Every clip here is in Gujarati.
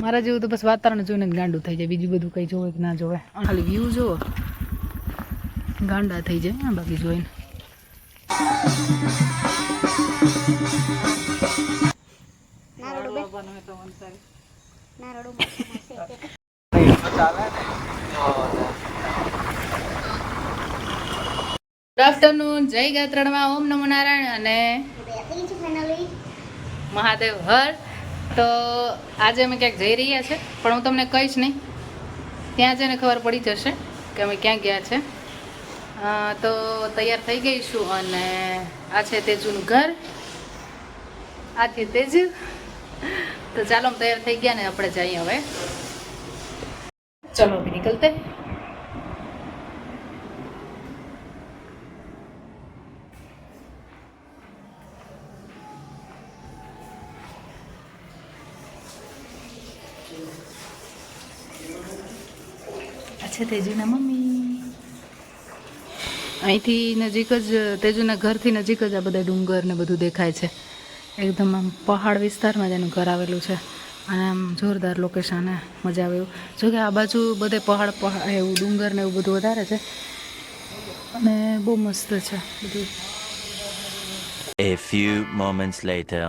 મારા જેવું તો બસ વાતાવરણ જોઈને જ ગાંડું થઈ જાય, બીજું બધું કંઈ જોવે કે ના જોવે, ખાલી વ્યૂ જોવો ગાંડા થઈ જાય બાકી જોઈને. ગુડ આફ્ટરનૂન, જય ગાત્રણમાં, ઓમ નમો નારાયણ અને મહાદેવ હર. તો આજે અમે ક્યાંક જઈ રહ્યા છે, પણ હું તમને કહીશ નહીં, ત્યાં જઈને ખબર પડી જશે કે અમે ક્યાં ગયા છે. તો તૈયાર થઈ ગઈ છું અને આ છે તેજુનું ઘર, આ છે તેજુ. તો ચાલો અમે તૈયાર થઈ ગયા ને આપણે જઈએ હવે. ચલો અભી નીકળતે. છે તેજુના મમ્મી. અહીંથી નજીક જ, તેજુના ઘરથી નજીક જ આ બધા ડુંગર ને બધું દેખાય છે. એકદમ આમ પહાડ વિસ્તારમાં જ એનું ઘર આવેલું છે અને આમ જોરદાર લોકેશન, મજા આવે એવું. જોકે આ બાજુ બધે પહાડ એવું ડુંગર ને એવું બધું વધારે છે અને બહુ મસ્ત છે બધું. A few moments later.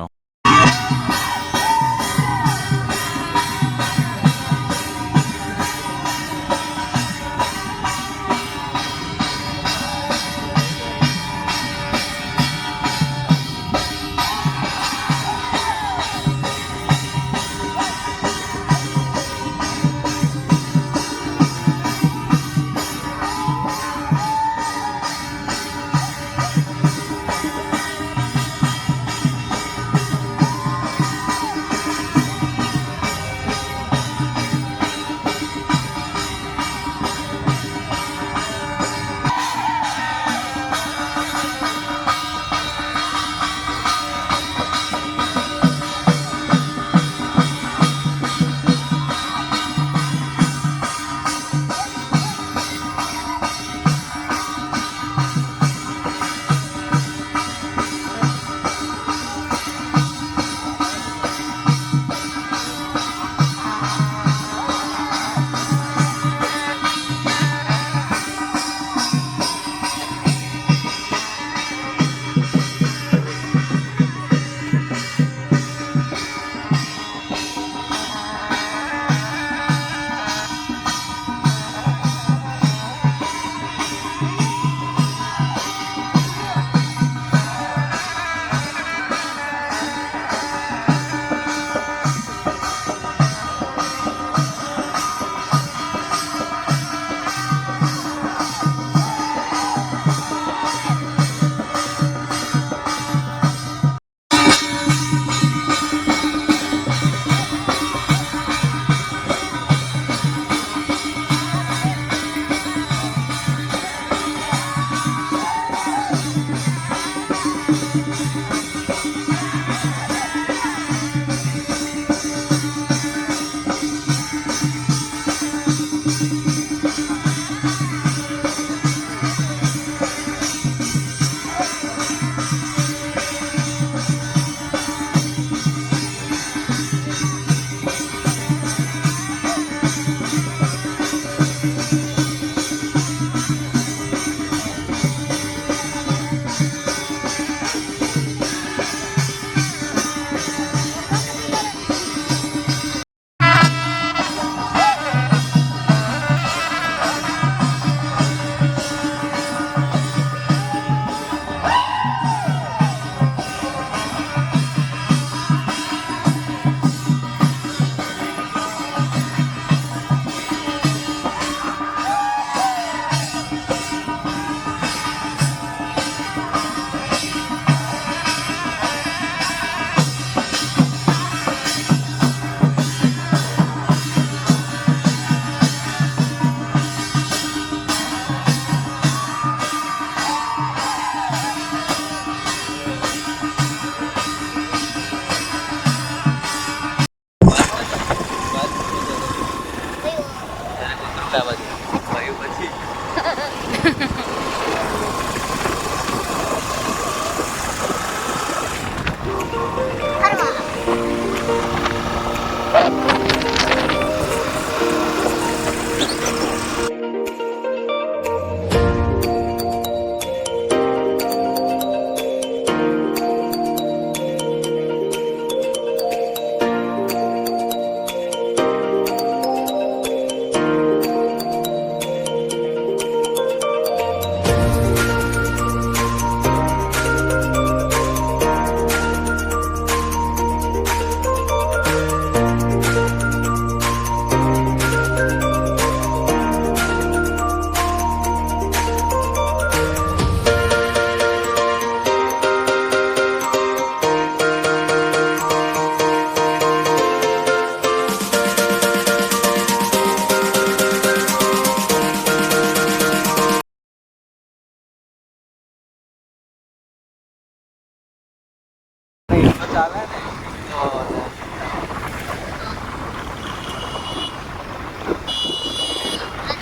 ચાલે ને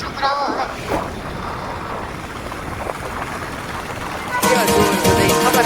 છોકરાઓ ખબર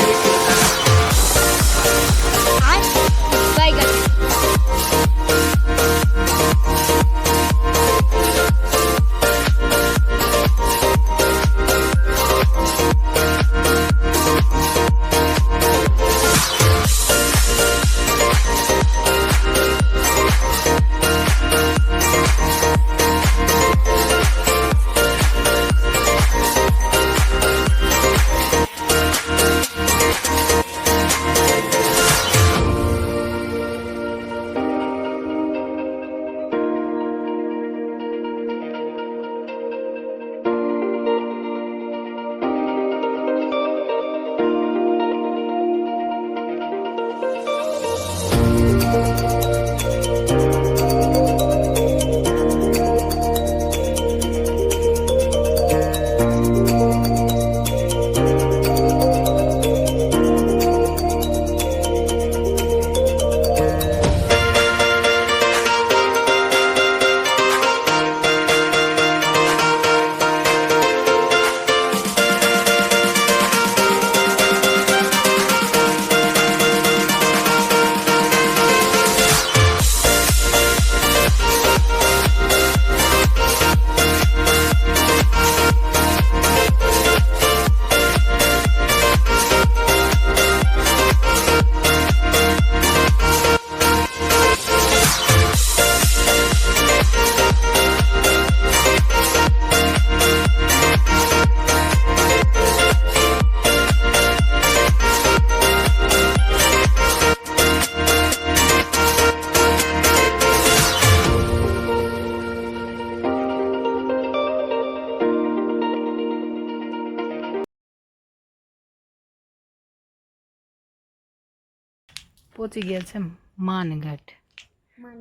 पहुंच गया थे मानगढ़।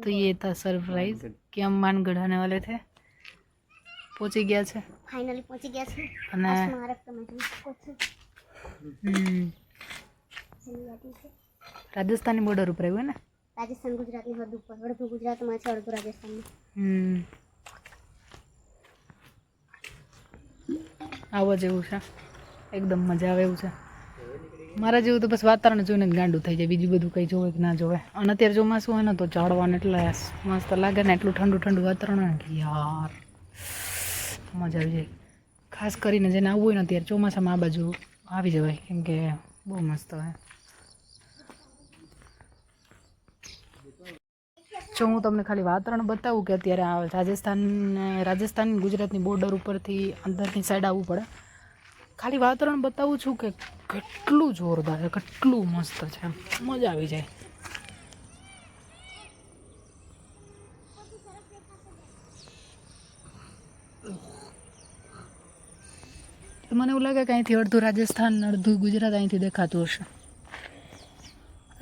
तो ये था सरप्राइज कि हम मानगढ़ आने वाले थे। पहुंची ગયા છે ફાઇનલી પહોંચી ગયા છે અને સ્મારક તમે જોઈ શકો છો રાજસ્થાની બોર્ડર ઉપર આવ્યું ને રાજસ્થાન ગુજરાતની હદ ઉપર અડધું ગુજરાતમાં છે અડધું રાજસ્થાનમાં આવો જેવું છે એકદમ મજા આવે એવું છે મારા જેવું તો બસ વાતાવરણ જોઈને જ ગાંડું થઈ જાય બીજું બધું કંઈ જોવે કે ના જોવે અને અત્યારે ચોમાસું હોય ને તો ચડવાનું એટલે મસ્ત લાગે ને એટલું ઠંડુ ઠંડુ વાતાવરણ હોય ને કે યાર મજા આવી જાય ખાસ કરીને જેને આવવું હોય ને ત્યારે ચોમાસામાં આ બાજુ આવી જવાય કેમ કે બહુ મસ્ત હોય જો હું તમને ખાલી વાતાવરણ બતાવું કે અત્યારે આ રાજસ્થાન ગુજરાતની બોર્ડર ઉપરથી અંદરની સાઈડ આવવું પડે ખાલી વાતાવરણ બતાવું છું કે કેટલું જોરદાર છે કેટલું મસ્ત છે મજા આવી જાય મને એવું લાગે કે અહીંથી અડધું રાજસ્થાન અડધું ગુજરાત અહીંથી દેખાતું હશે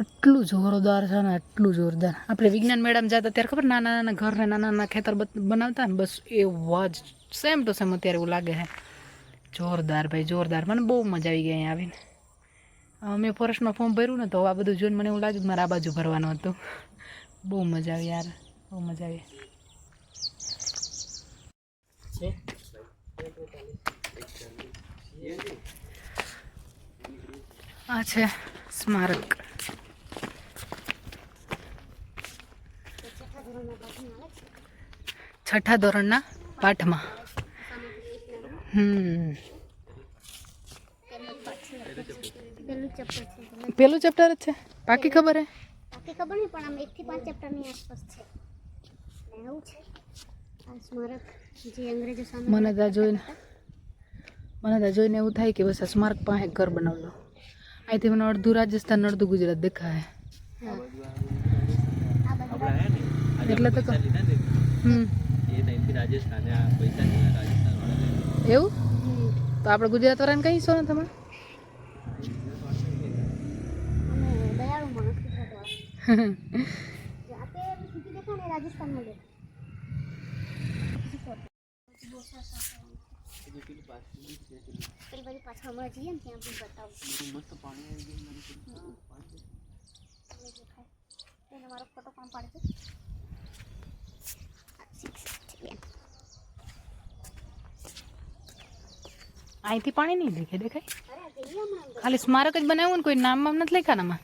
એટલું જોરદાર છે ને એટલું જોરદાર આપણે વિજ્ઞાન મેળામાં જતા ત્યારે ખબર નાના નાના ઘરને નાના નાના ખેતર બનાવતા ને બસ એવા જ સેમ ટુ સેમ અત્યારે એવું લાગે છે જોરદાર ભાઈ જોરદાર મને બહુ મજા આવી ગઈ અહીંયા આવીને મેં ફોરેસ્ટમાં ફોર્મ ભર્યું ને તો આ બધું જોઈને મને એવું લાગ્યું કે મારે આ બાજુ ભરવાનું હતું બહુ મજા આવી યાર બહુ મજા આવી આ છે સ્મારક છઠ્ઠા ધોરણના પાઠમાં પેલું ચેપ્ટર જ છે બાકી ખબર હે બાકી ખબર નહીં પણ આમ 1 થી 5 ચેપ્ટરની આસપાસ છે એવું છે આ સ્મારક જે અંગ્રેજો સામે મને ત્યાં જોઈને એવું થાય કે બસ આ સ્મારક પાસે ઘર બનાવજો અહીંથી મને અડધું રાજસ્થાન અડધું ગુજરાત દેખાય એટલે તો એવું તો આપણે ગુજરાત વાળાને કહીશો ને તમે પાછળ હમણાં જઈએ ને ત્યાં બી બતાવું એને મારો ફોટો પણ પાડજો. અહીંથી પાણી નહીં દેખાય દેખાય. અરે જઈએ હમણાં. ખાલી સ્મારક જ બનાવ્યું ને, કોઈ નામ બામ નથી લખ્યા આમાં.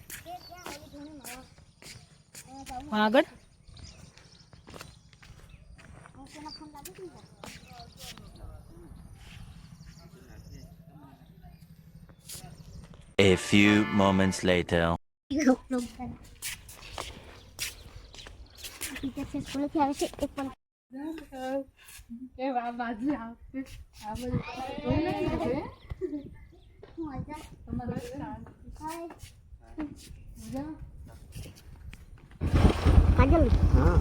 પણ આગળ A few moments later. Teacher છે સ્કૂલેથી આવે છે એક પણ હું હાલચાલ હાય કાજલ હા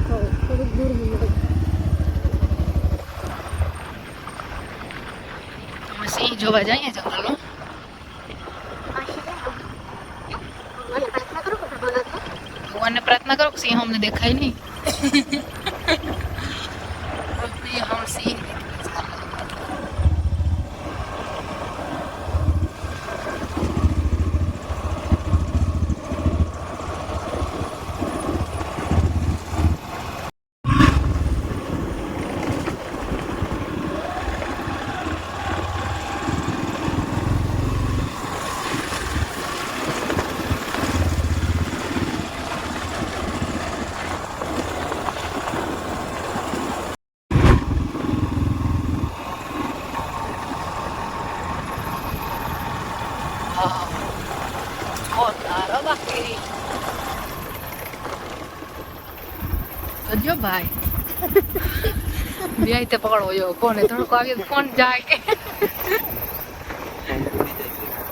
તો થોડુંક દૂર મને અમે સિંહ જોવા જઈએ જંગલમાં. ભગવાનને પ્રાર્થના કરો કે સિંહ અમને દેખાય નહીં. हम सिंह જો ભાઈ બે તે પકડવો જો કોને તડકો આવ્યો તો કોણ જાય.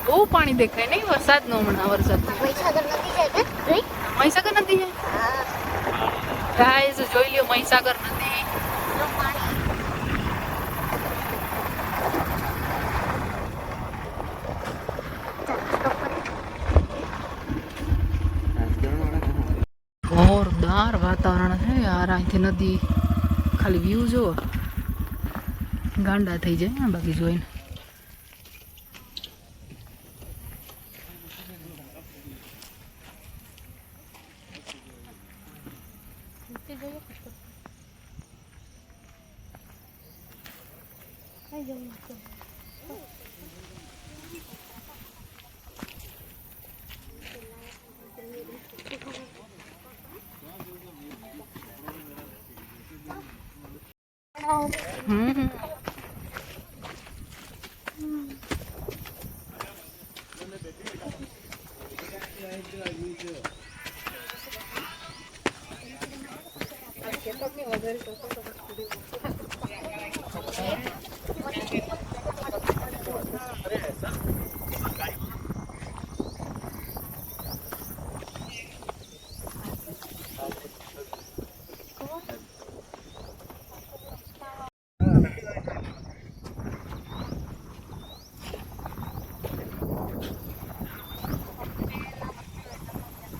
બહુ પાણી દેખાય નહીં વરસાદ નો હમણાં વરસાદ મહીસાગર નદી છે કે જોઈ મહીસાગર નદી છે. ગાઈસ જોઈ લ્યો મહીસાગર નદી. નો પાણી જોરદાર વાતાવરણ છે યાર. અહીંથી નદી ખાલી વ્યૂ જો ગાંડા થઈ જાય બાકી જોઈને.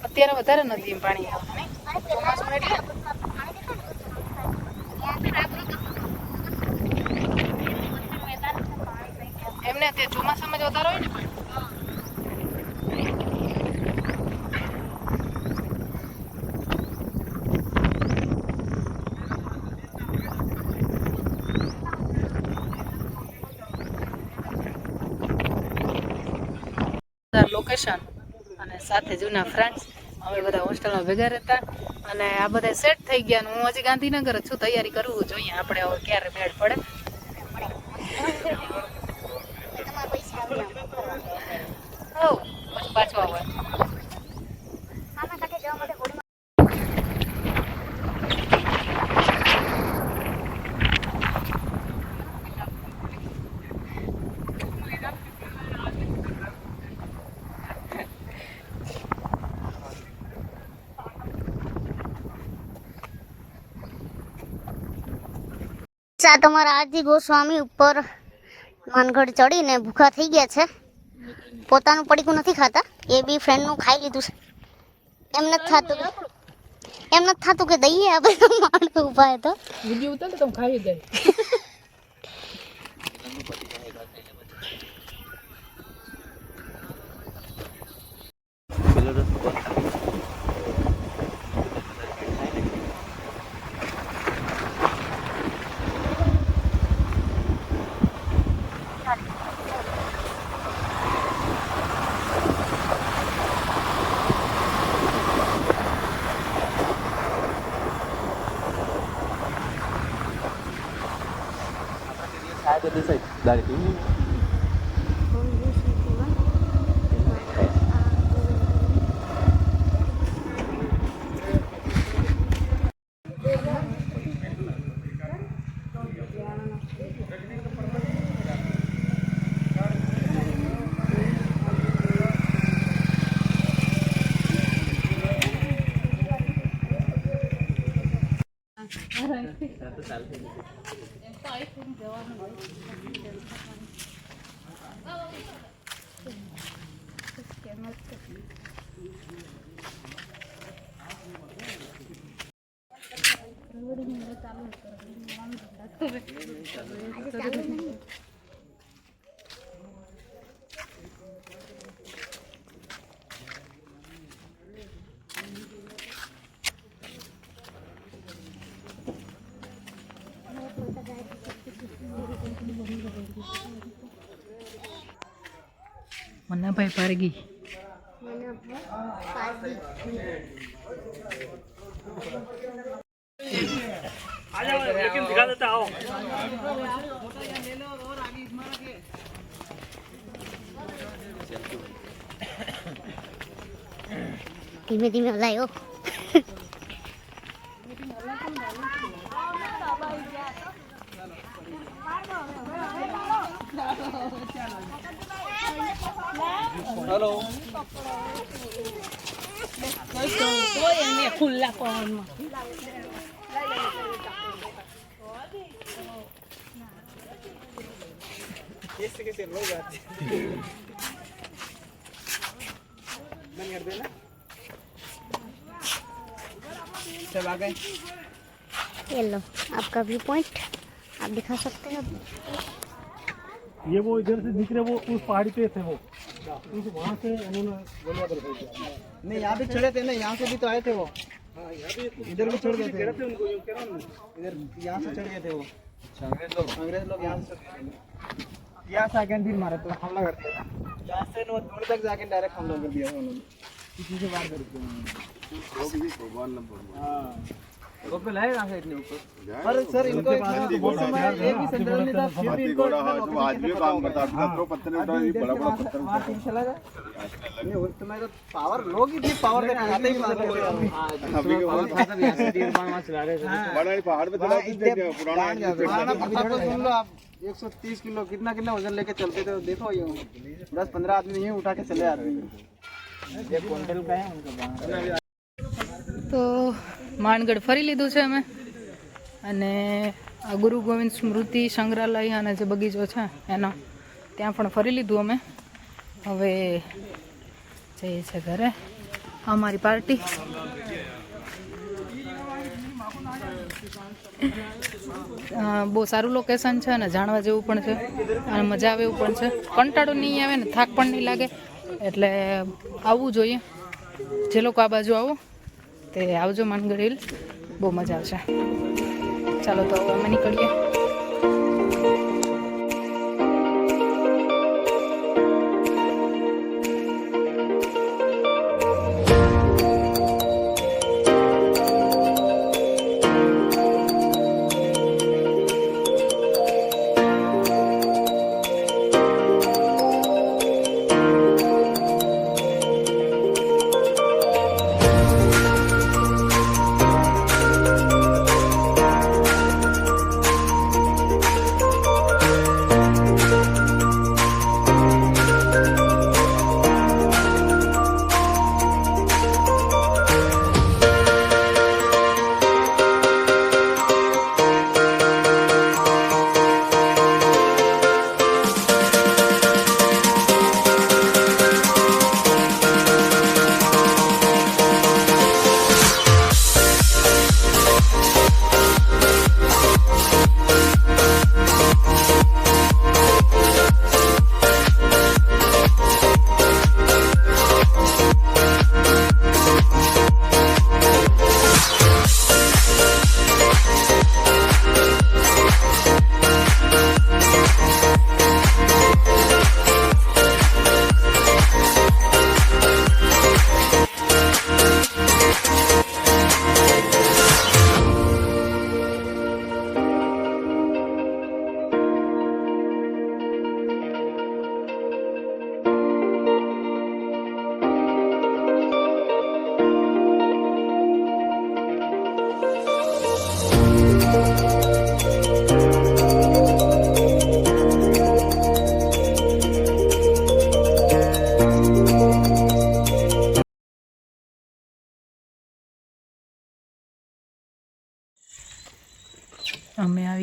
અત્યારે વધારે નદીમાં પાણી આવે નહીં ચોમાસું એટલે એમને તે ચોમાસામાં જ વધારે હોય ને પાણી. લોકેશન અને સાથે જૂના ફ્રેન્ડ્સ અમે બધા હોસ્ટેલમાં ભેગા રહેતા અને આ બધા સેટ થઈ ગયા. હું હજી ગાંધીનગર જ છું, તૈયારી કરવું જોઈએ આપણે હવે ક્યારે મેળ પડે. તમારા પૈસા આવી હો પછી પાછો આવે. આના કાંઠે જવા માટે હોડીમાં તમારા આજી ગોસ્વામી ઉપર માનગઢ ચડીને ભૂખા થઈ ગયા છે. પોતાનું પડીકું નથી ખાતા, એ બી ફ્રેન્ડનું ખાઈ લીધું છે. એમ નથી થતું કે દઈએ આપણે માણસ ઊભા તો વિડિયો ઉતાર તો તમે ખાઈ જાય. મન્નાભાઈ પારગી. दिखा देता आओ। ધીમે ધીમે હલાયો. हेलो ખુલ્લા પવનમાં कैसे कैसे लोग आते बंद कर देना सब आ गए ये लो आपका व्यू पॉइंट आप दिखा सकते हैं. ये वो इधर से दिख रहे वो उस पहाड़ी पे थे वो उस वहाँ से उन्होंने गोलियां बरसाई थी. नहीं यहाँ भी चढ़े थे ना यहाँ से भी तो आए थे वो. इधर भी चढ़ गए थे उनको इधर यहाँ से चढ़ गए थे वो अंग्रेज लोग यहाँ से यहाँ से आके फिर मारा तो हमला कर दिया यहाँ से दूर तक जाके डायरेक्ट हमला कर दिया उन्होंने किसी से बात करके. गोपाल है कहाँ से इतने ऊपर पर सर इनको मौसम है ये भी सेंट्रल नहीं था फिर भी इनको आज भी काम करता था तो पत्थर उठा ये बड़ा बड़ा पत्थर वहां तीन चला गया नहीं उस समय तो पावर लोग ही थी पावर के खाते ही मारते थे अभी के बहुत था यहां से तीर बाण चला रहे थे बड़ा पहाड़ पे चला थे पुराना पत्थर को सुन लो आप 130 किलो कितना कितना वजन लेके चलते थे देखो ये 10-15 आदमी यहीं उठा के चले आ रहे थे ये क्विंटल का है उनका. તો માણગઢ ફરી લીધું છે અમે અને આ ગુરુ ગોવિંદ સ્મૃતિ સંગ્રહાલય અને જે બગીચો છે એનો ત્યાં પણ ફરી લીધું અમે. હવે જઈએ છે ઘરે. અમારી પાર્ટી બહુ સારું લોકેશન છે અને જાણવા જેવું પણ છે અને મજા આવે એવું પણ છે. કંટાળો નહીં આવે ને થાક પણ નહીં લાગે એટલે આવવું જોઈએ. જે લોકો આ બાજુ આવો તે આવજો માનગઢ હિલ બહુ મજા આવશે. ચાલો તો અમે નીકળીએ.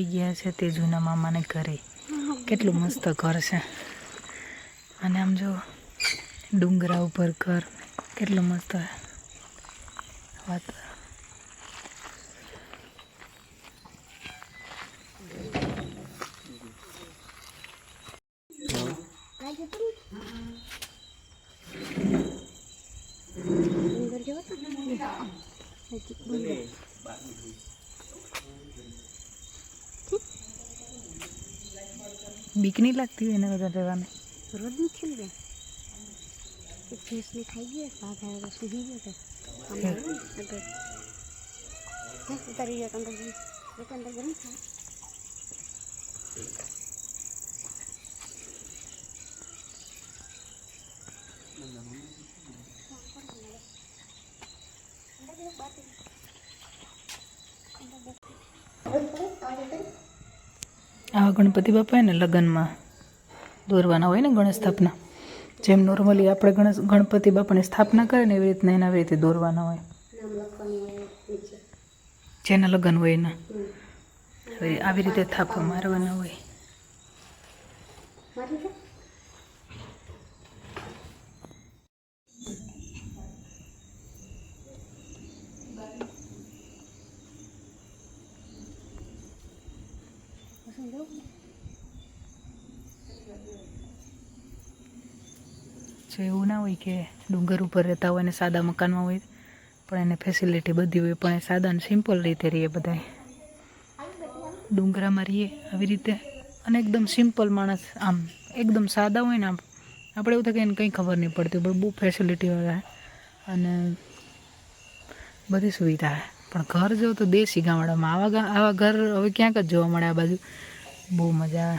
આવી ગયા છે તે જૂના મામાને ઘરે. કેટલું મસ્ત ઘર છે. અને આમ જો ડુંગરા ઉપર ઘર કેટલું મસ્ત વાત. બીક નહીં લાગતી હોય એને બધા રહેવાને? રોજ નથી ને ભેંસને ખાઈ ગયા ભાગ આવ્યો તો સુધી ગયો તો ઉતારી ગયો અંદર ગરમ થાય. આવા ગણપતિ બાપા ને લગ્નમાં દોરવાના હોય ને ગણેશ સ્થાપના, જેમ નોર્મલી આપણે ગણપતિ બાપાની સ્થાપના કરે ને એવી રીતના એના આવી રીતે દોરવાના હોય. જેના લગ્ન હોય એના આવી રીતે થાપા મારવાના હોય. જો એવું ના હોય કે ડુંગર ઉપર રહેતા હોય ને સાદા મકાનમાં હોય પણ એને ફેસિલિટી બધી હોય, પણ એ સાદા ને સિમ્પલ રીતે રહીએ બધા ડુંગરામાં રહીએ આવી રીતે. અને એકદમ સિમ્પલ માણસ, આમ એકદમ સાદા હોય ને આમ આપણે એવું થાય કે એને કંઈ ખબર નહીં પડતી, પણ બહુ ફેસિલિટી હોય અને બધી સુવિધા. પણ ઘર જો તો દેશી ગામડામાં આવા ઘર હવે ક્યાંક જ જોવા મળે આ બાજુ. બહુ મજા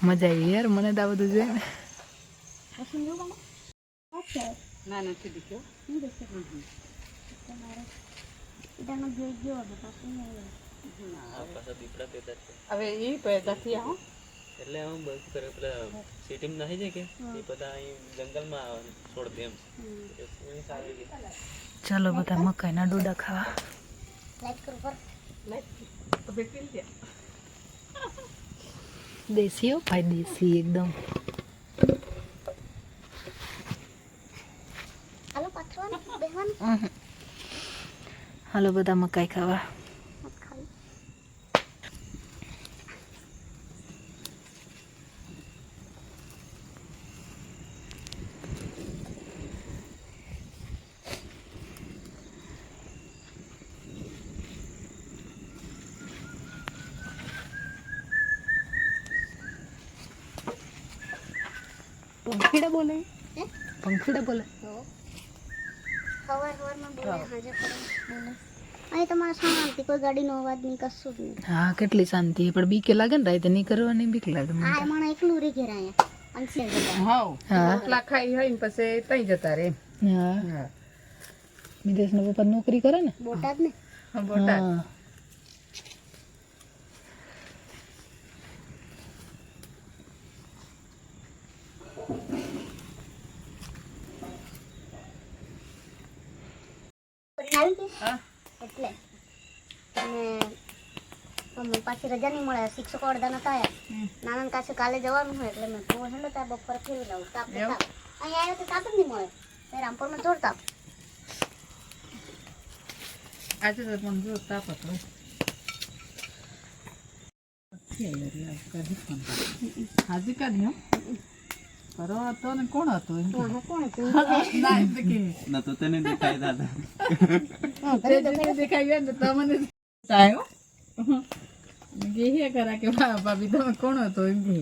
આવી યાર, મને તો આ બધું જોઈએ ને. ના નથી દીખ્યો. હવે એ પેદા થયા એટલે આમ બસ કરે પેલા સિટીમાં નહીં જાય કે એ બધા અહીં જંગલમાં આવે છોડ દે એમ. ચાલો બધા મકાઈના ડોડા ખાવા. દેશી હો ભાઈ, દેશી એકદમ. હાલો બધા મકાઈ ખાવા. પંખીડા બોલે, પંખીડા બોલે. અહીં તમારે શાંતિ, કોઈ ગાડીનો અવાજ નહીં, કશું જ નહીં. હા કેટલી શાંતિ, પણ બીકે લાગે ને રાતે નહીં કરવાની બીક લાગે મને. આ મને એકલું રહી ગયા અહીંયા. હા ખાઈ હોય ને પછી તઈ જતા રે. હા વિદેશના પપ્પા નોકરી કરે ને બોટાદ ને. બોટાદ. એટલે અને પાછી રજા નહીં મળે, શિક્ષકો અડધા નતા આવ્યા. નાના પાસે કાલે જવાનું હોય એટલે મેં કહું હેલો ત્યાં બપોરે ફેરવી લઉં. તાપ અહીંયા આવ્યો તો તાપ જ નહીં મળે. રામપુરમાં જોર તાપ. આજે તો પણ જો તાપ હતો. હાજી કાઢી હો કરો હતો ને કોણ હતો? કોણ હતું? ના તો તને દેખાય દાદા. દેખાય ને તમને આવ્યો કે કરા કે ભાભી તમે કોણ હતો એમ કે